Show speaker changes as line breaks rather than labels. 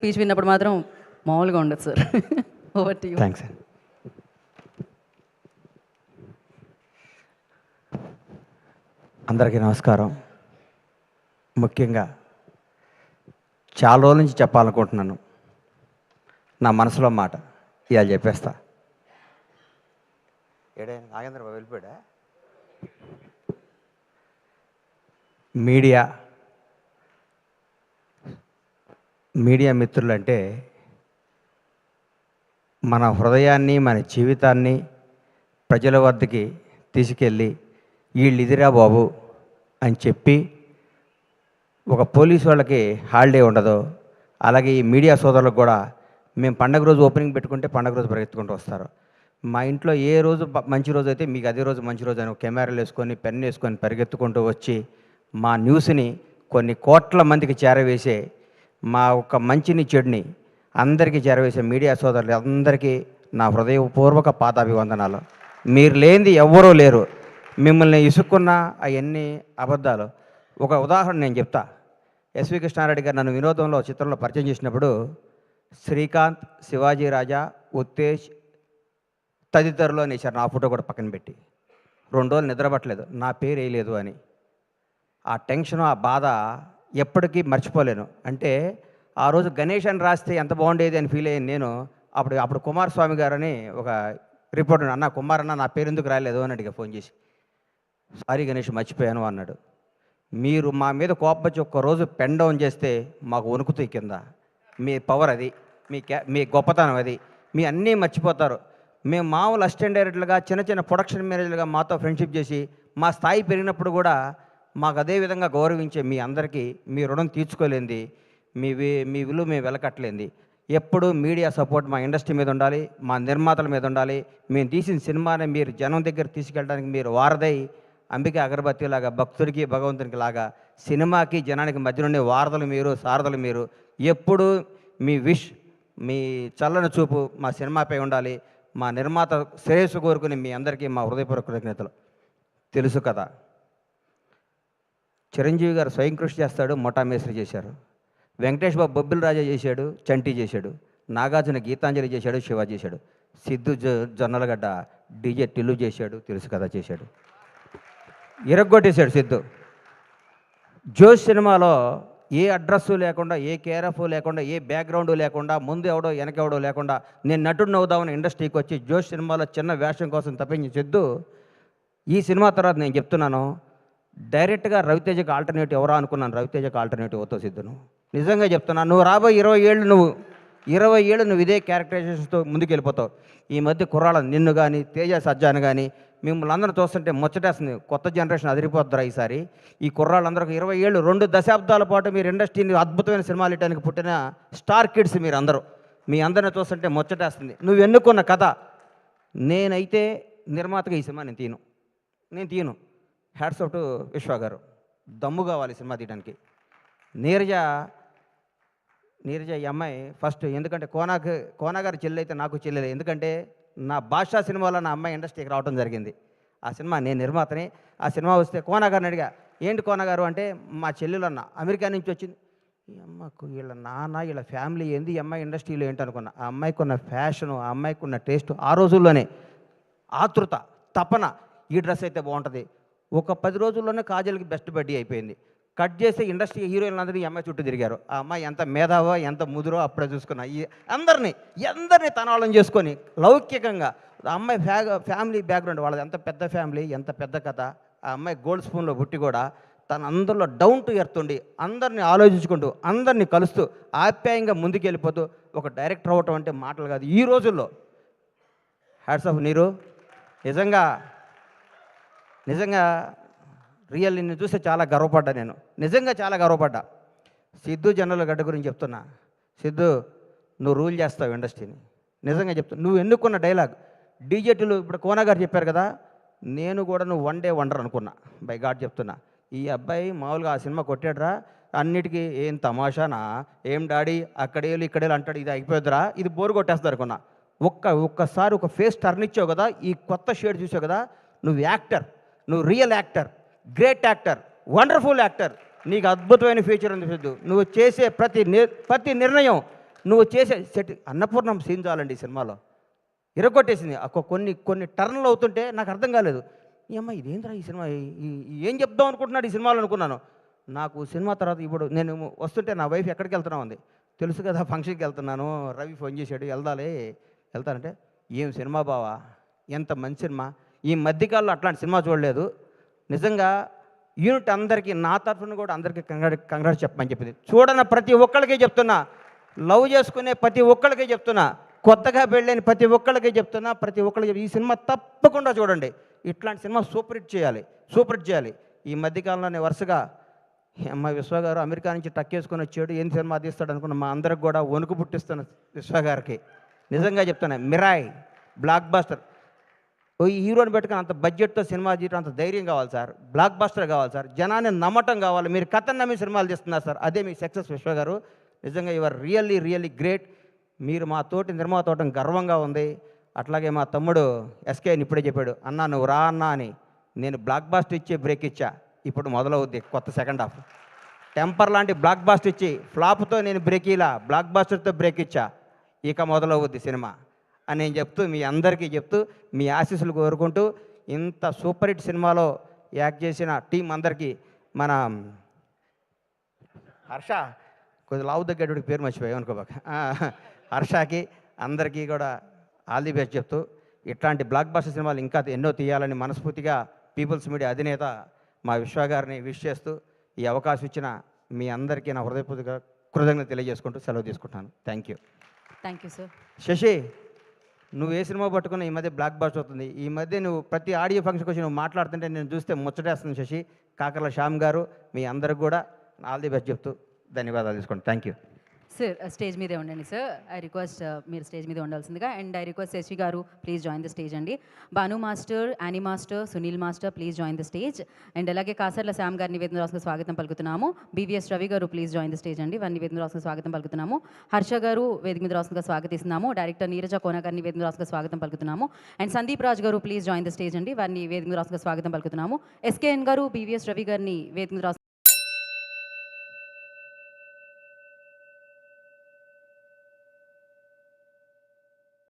Speech విన్నప్పుడు మాత్రం మామూలుగా ఉండదు sir. Over to you.
Thanks అండి. అందరికీ నమస్కారం. ముఖ్యంగా చాలా రోజుల నుంచి చెప్పాలనుకుంటున్నాను నా మనసులో మాట. ఇవాళ చెప్పేస్తా. ఏడే నాగేంద్ర బాబు వెళ్ళిపోయాడా? మీడియా మిత్రులంటే మన హృదయాన్ని, మన జీవితాన్ని ప్రజల వద్దకి తీసుకెళ్ళి వీళ్ళు ఇదిరా బాబు అని చెప్పి, ఒక పోలీసు వాళ్ళకి హాలిడే ఉండదు, అలాగే ఈ మీడియా సోదరులకు కూడా మేము పండగ రోజు ఓపెనింగ్ పెట్టుకుంటే పండగ రోజు పరిగెత్తుకుంటూ వస్తారు. మా ఇంట్లో ఏ రోజు మంచి రోజు అయితే మీకు అదే రోజు మంచి రోజు అని కెమెరాలు వేసుకొని పెన్ వేసుకొని పరిగెత్తుకుంటూ వచ్చి మా న్యూస్ని కొన్ని కోట్ల మందికి చేరవేసే, మా ఒక మంచిని చెడుని అందరికీ చేరవేసే మీడియా సోదరులు అందరికీ నా హృదయపూర్వక పాదాభివందనాలు. మీరు లేనిది ఎవ్వరూ లేరు. మిమ్మల్ని ఇసుక్కున్న అవన్నీ అబద్ధాలు. ఒక ఉదాహరణ నేను చెప్తా. ఎస్వి కృష్ణారెడ్డి గారు నన్ను వినోదంలో చిత్రంలో పరిచయం చేసినప్పుడు శ్రీకాంత్, శివాజీ రాజా, ఉత్తేజ్ తదితరులు అనేసారు. నా ఫోటో కూడా పక్కన పెట్టి 2 రోజులు నిద్రపట్టలేదు, నా పేరు వేయలేదు అని. ఆ టెన్షన్, ఆ బాధ ఎప్పటికీ మర్చిపోలేను. అంటే ఆ రోజు గణేష్ అని రాస్తే ఎంత బాగుండేది అని ఫీల్ అయ్యాను నేను. అప్పుడు కుమారస్వామి గారని ఒక రిపోర్టర్, అన్న కుమార్ అన్న నా పేరు ఎందుకు రాలేదు అని అడిగా ఫోన్ చేసి. సారీ గణేష్ మర్చిపోయాను అన్నాడు. మీరు మా మీద కోపచ్చి ఒక్కరోజు పెన్ డౌన్ చేస్తే మాకు వణుకుతాయి కింద. మీ పవర్ అది, మీ గొప్పతనం అది. మీ అన్నీ మర్చిపోతారు. మేము మామూలు అసిస్టెంట్ డైరెక్టర్లుగా చిన్న చిన్న ప్రొడక్షన్ మేనేజర్లుగా మాతో ఫ్రెండ్షిప్ చేసి మా స్థాయి పెరిగినప్పుడు కూడా మాకు అదే విధంగా గౌరవించే మీ అందరికీ మీ రుణం తీర్చుకోలేంది, మీ విలువ మేము వెలకట్టలేంది. ఎప్పుడు మీడియా సపోర్ట్ మా ఇండస్ట్రీ మీద ఉండాలి, మా నిర్మాతల మీద ఉండాలి. మేము తీసిన సినిమాని మీరు జనం దగ్గర తీసుకెళ్ళడానికి మీరు వారదై, అంబిక అగరబత్తి లాగా భక్తుడికి భగవంతునికి లాగా సినిమాకి జనానికి మధ్య నుండి వారధులు మీరు, సారథులు మీరు. ఎప్పుడు మీ మీ చల్లని చూపు మా సినిమాపై ఉండాలి. మా నిర్మాత శ్రేయస్సు కోరుకుని మీ అందరికీ మా హృదయపూర్వక కృతజ్ఞతలు. తెలుసు కదా, చిరంజీవి గారు స్వయం కృషి చేస్తాడు, మొఠా మేస్త్రి చేశారు. వెంకటేష్ బాబు బొబ్బిల్ రాజా చేశాడు, చంటి చేశాడు. నాగార్జున గీతాంజలి చేశాడు, శివ చేశాడు. సిద్ధు జొన్నలగడ్డ డీజే టిల్లు చేశాడు, తెలుసు కదా చేశాడు. ఇరగ్గొట్టేశాడు సిద్ధు. జోష్ సినిమాలో ఏ అడ్రస్సు లేకుండా, ఏ కేరఫ్ లేకుండా, ఏ బ్యాక్గ్రౌండ్ లేకుండా, ముందు ఎవడో వెనకెవడో లేకుండా నేను నటుడిని అవుదామని ఇండస్ట్రీకి వచ్చి జోష్ సినిమాలో చిన్న వేషం కోసం తప్పించి సిద్ధు ఈ సినిమా తర్వాత నేను చెప్తున్నాను, డైరెక్ట్గా రవితేజకి ఆల్టర్నేటివ్ ఎవరా అనుకున్నాను. రవితేజకి ఆల్టర్నేటివ్ అవుతావు సిద్ధును. నిజంగా చెప్తున్నాను. నువ్వు రాబోయే 20 ఏళ్ళు నువ్వు ఇదే క్యారెక్టరైజేషన్స్తో ముందుకు వెళ్ళిపోతావు. ఈ మధ్య కుర్రాళ్ళ నిన్ను కానీ, తేజ సజ్జాను కానీ మిమ్మల్ని అందరూ చూస్తుంటే ముచ్చటేస్తుంది. కొత్త జనరేషన్ అదిరిపోద్దురా ఈసారి. ఈ కుర్రాళ్ళందరూ 20 ఏళ్ళు, 2 దశాబ్దాల పాటు మీరు ఇండస్ట్రీని అద్భుతమైన సినిమాలు ఇవ్వడానికి పుట్టిన స్టార్ కిడ్స్ మీరు అందరూ. మీ అందరిని చూస్తుంటే ముచ్చటేస్తుంది. నువ్వు ఎన్నుకున్న కథ. నేనైతే నిర్మాతగా ఈ సినిమా నేను తీయను. హ్యాట్స్ ఆఫ్ టు విశ్వ గారు. దమ్ము కావాలి సినిమా తీయడానికి. నీరజ ఈ అమ్మాయి ఫస్ట్, ఎందుకంటే కోనాగారి చెల్లి అయితే నాకు చెల్లెలే. ఎందుకంటే నా భాషా సినిమాలో నా అమ్మాయి ఇండస్ట్రీకి రావడం జరిగింది. ఆ సినిమా నేను నిర్మాతని. ఆ సినిమా వస్తే కోనాగారిని అడిగా, ఏంటి కోనగారు అంటే, మా చెల్లెలు అన్న అమెరికా నుంచి వచ్చింది. ఈ అమ్మకు వీళ్ళ నాన్న వీళ్ళ ఫ్యామిలీ ఏంది, ఈ అమ్మాయి ఇండస్ట్రీలో ఏంటి అనుకున్నా. ఆ అమ్మాయికి ఉన్న ఫ్యాషను, ఆ అమ్మాయికి ఉన్న టేస్ట్, ఆ రోజుల్లోనే ఆతృత, తపన, ఈ డ్రెస్ అయితే బాగుంటుంది. ఒక 10 రోజుల్లోనే కాజల్కి బెస్ట్ బడ్డీ అయిపోయింది. కట్ చేసి ఇండస్ట్రీ హీరోయిన్లు అందరూ ఈ అమ్మాయి చుట్టూ తిరిగారు. ఆ అమ్మాయి ఎంత మేధావో, ఎంత ముదురో అప్పుడే చూసుకున్నా. ఈ అందరినీ తనాళం చేసుకొని లౌకికంగా. ఆ అమ్మాయి ఫ్యామిలీ బ్యాక్గ్రౌండ్ వాళ్ళది ఎంత పెద్ద ఫ్యామిలీ, ఎంత పెద్ద కథ. ఆ అమ్మాయి గోల్డ్ స్పూన్లో పుట్టి కూడా తన అందరిలో డౌన్ టు ఎర్త్ ఉండి, అందరినీ ఆలోచించుకుంటూ, అందరినీ కలుస్తూ, ఆప్యాయంగా ముందుకెళ్ళిపోతూ ఒక డైరెక్టర్ అవ్వటం అంటే మాటలు కాదు ఈ రోజుల్లో. హ్యాట్స్ ఆఫ్ నీరు. నిజంగా రియల్ నిన్ను చూస్తే చాలా గర్వపడ్డా నేను. నిజంగా చాలా గర్వపడ్డా. సిద్ధు జొన్నలగడ్డ గురించి చెప్తున్నా. సిద్ధు, నువ్వు రూల్ చేస్తావు ఇండస్ట్రీని. నిజంగా చెప్తున్నా. నువ్వు ఎన్నుకున్న డైలాగ్ డీజేటీలు ఇప్పుడు కోనా గారు చెప్పారు కదా, నేను కూడా నువ్వు 1 డే వండర్ అనుకున్నా. బై గాడ్ చెప్తున్నా. ఈ అబ్బాయి మామూలుగా ఆ సినిమా కొట్టాడురా, అన్నిటికీ ఏం తమాషానా, ఏం డాడీ అక్కడేళ్ళు ఇక్కడేళ్ళు అంటాడు, ఇది అయిపోద్దురా, ఇది బోరు కొట్టేస్తారు అనుకున్నా. ఒక్కసారి ఒక ఫేస్ టర్న్ ఇచ్చావు కదా, ఈ కొత్త షేడ్ చూసావు కదా, నువ్వు యాక్టర్, నువ్వు real actor, great actor, wonderful actor. నీకు అద్భుతమైన ఫ్యూచర్ ఉంది సిద్ధు. నువ్వు చేసే ప్రతి నిర్ణయం నువ్వు చేసే సెట్ అన్నపూర్ణం సీన్ చాలండి ఈ సినిమాలో ఇరగొట్టేసింది. కొన్ని కొన్ని టర్న్లు అవుతుంటే నాకు అర్థం కాలేదు. ఈ అమ్మ ఇదేంద్రా ఈ సినిమా ఏం చెప్దాం అనుకుంటున్నాడు ఈ సినిమాలో అనుకున్నాను. నాకు సినిమా తర్వాత ఇప్పుడు నేను వస్తుంటే నా వైఫ్ ఎక్కడికి వెళ్తున్నావు అంది. తెలుసు కదా ఫంక్షన్కి వెళ్తున్నాను, రవి ఫోన్ చేశాడు వెళ్తానంటే ఏం సినిమా బావా, ఎంత మంచి సినిమా, ఈ మధ్యకాలంలో అట్లాంటి సినిమా చూడలేదు. నిజంగా యూనిట్ అందరికీ నా తరఫున కూడా అందరికీ కంగ్రాట్స్ చెప్పమని చెప్పింది. చూడన ప్రతి ఒక్కళ్ళకే చెప్తున్నా, లవ్ చేసుకునే ప్రతి ఒక్కళ్ళకే చెప్తున్నా, కొత్తగా పెళ్ళైన ప్రతి ఒక్కళ్ళకే చెప్తున్నా, ప్రతి ఒక్కళ్ళకి ఈ సినిమా తప్పకుండా చూడండి. ఇట్లాంటి సినిమా సూపర్ హిట్ చేయాలి. ఈ మధ్యకాలంలోనే వరుసగా అమ్మ విశ్వ గారు అమెరికా నుంచి టక్కేసుకొని వచ్చాడు, ఏం సినిమా తీస్తాడు అనుకున్న మా అందరికి కూడా వణుకు పుట్టిస్తున్న విశ్వ గారికి నిజంగా చెప్తున్నా, మిరాయ్ బ్లాక్ బాస్టర్. ఈ హీరోని పెట్టుకుని అంత బడ్జెట్తో సినిమా తీయడం అంత ధైర్యం కావాలి సార్, బ్లాక్ బాస్టర్ కావాలి సార్, జనాన్ని నమ్మటం కావాలి. మీరు కథను నమ్మి సినిమాలు తీస్తున్నారు సార్, అదే మీ సక్సెస్ విశ్వ గారు. నిజంగా యువర్ రియల్లీ గ్రేట్. మీరు మా తోటి నిర్మాత అవటం గర్వంగా ఉంది. అట్లాగే మా తమ్ముడు ఎస్కే ఇప్పుడే చెప్పాడు, అన్నా నువ్వు రా అన్నా అని. నేను బ్లాక్ బాస్టర్ ఇచ్చే బ్రేక్ ఇచ్చా, ఇప్పుడు మొదలవుద్ది కొత్త సెకండ్ హాఫ్. టెంపర్ లాంటి బ్లాక్ బాస్టర్ ఇచ్చి ఫ్లాప్తో నేను బ్రేక్ ఇలా బ్లాక్ బాస్టర్తో బ్రేక్ ఇచ్చా, ఇక మొదలవుద్ది సినిమా అని నేను చెప్తూ మీ అందరికీ చెప్తూ మీ ఆశీస్సులు కోరుకుంటూ ఇంత సూపర్ హిట్ సినిమాలో యాక్ట్ చేసిన టీం అందరికీ, మన హర్ష కొద్ది లావు దగ్గరికి పేరు మర్చిపోయాం అనుకోబాక, హర్షకి అందరికీ కూడా ఆల్ ది బెస్ట్ చెప్తూ ఇట్లాంటి బ్లాక్ బాస్టర్ సినిమాలు ఇంకా ఎన్నో తీయాలని మనస్ఫూర్తిగా పీపుల్స్ మీడియా అధినేత మా విశ్వ గారిని విష్ చేస్తూ ఈ అవకాశం ఇచ్చిన మీ అందరికీ నా హృదయపూర్వక కృతజ్ఞత తెలియజేసుకుంటూ సెలవు తీసుకుంటాను. Thank you
sir.
శశి, నువ్వు ఏ సినిమా పట్టుకున్నా ఈ మధ్య బ్లాక్ బాస్టర్ అవుతుంది. ఈ మధ్య నువ్వు ప్రతి ఆడియో ఫంక్షన్కి వచ్చి నువ్వు మాట్లాడుతుంటే నేను చూస్తే ముచ్చటేస్తుంది శశి. కాకర్ల శ్యామ్ గారు మీ అందరికి కూడా ఆల్ ది బెస్ట్ చెప్తూ ధన్యవాదాలు తీసుకోండి. Thank you
sir. స్టేజ్ మీదే ఉండండి సార్. ఐ రిక్వెస్ట్ మీరు స్టేజ్ మీద ఉండాల్సిందిగా. And I request Shashi garu please join the stage అండి. Bhanu master, Annie master, Sunil master please join the stage. And అలాగే కాసర్ల శ్యామ్ గారిని నివేదన రాసుకు స్వాగతం పలుకుతున్నాము. బీవీఎస్ రవి గారు ప్లీజ్ జాయిన్ ద స్టేజ్ అండి, వారిని నివేదన రాసుకు స్వాగతం పలుకుతున్నాము. హర్ష గారు వేదిక మీద రాసుగా స్వాగతిస్తున్నాము. డైరెక్టర్ నీరజ కోన గారిని నివేదన రాసుగా స్వాగతం పలుకుతున్నాము. అండ్ సందీప్ రాజ్ గారు ప్లీజ్ జాయిన్ ద స్టేజ్ అండి, వారిని వేదిక మీద రాసుగా స్వాగతం పలుకుతున్నాము. ఎస్కేఎన్ గారు బీవీఎస్ రవి గారిని వేదిక మీద